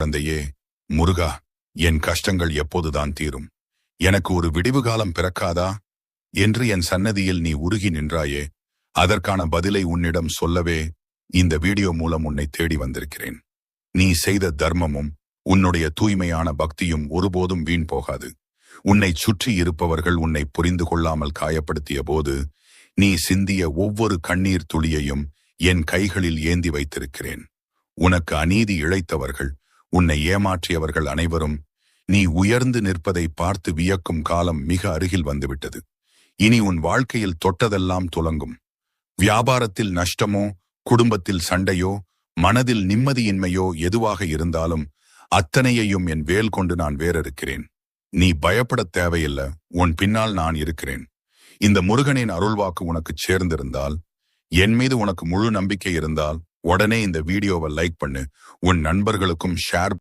குழந்தையே, முருகா, என் கஷ்டங்கள் எப்போதுதான் தீரும்? எனக்கு ஒரு விடிவு காலம் பிறக்காதா என்று என் சன்னதியில் நீ உருகி நின்றாயே, அதற்கான பதிலை உன்னிடம் சொல்லவே இந்த வீடியோ மூலம் உன்னை தேடி வந்திருக்கிறேன். நீ செய்த தர்மமும் உன்னுடைய தூய்மையான பக்தியும் ஒருபோதும் வீண் போகாது. உன்னை சுற்றி இருப்பவர்கள் உன்னை புரிந்து கொள்ளாமல் காயப்படுத்திய போது நீ சிந்திய ஒவ்வொரு கண்ணீர் துளியையும் என் கைகளில் ஏந்தி வைத்திருக்கிறேன். உனக்கு அநீதி இழைத்தவர்கள், உன்னை ஏமாற்றியவர்கள் அனைவரும் நீ உயர்ந்து நிற்பதை பார்த்து வியக்கும் காலம் மிக அருகில் வந்துவிட்டது. இனி உன் வாழ்க்கையில் தொட்டதெல்லாம் துலங்கும். வியாபாரத்தில் நஷ்டமோ, குடும்பத்தில் சண்டையோ, மனதில் நிம்மதியின்மையோ எதுவாக இருந்தாலும் அத்தனையையும் என் வேல் கொண்டு நான் வேறிருக்கிறேன். நீ பயப்படத் தேவையில்லை, உன் பின்னால் நான் இருக்கிறேன். இந்த முருகனின் அருள்வாக்கு உனக்கு சேர்ந்திருந்தால், என் மீது உனக்கு முழு நம்பிக்கை இருந்தால், உடனே இந்த வீடியோவை லைக் பண்ணு, உன் நண்பர்களுக்கும் ஷேர்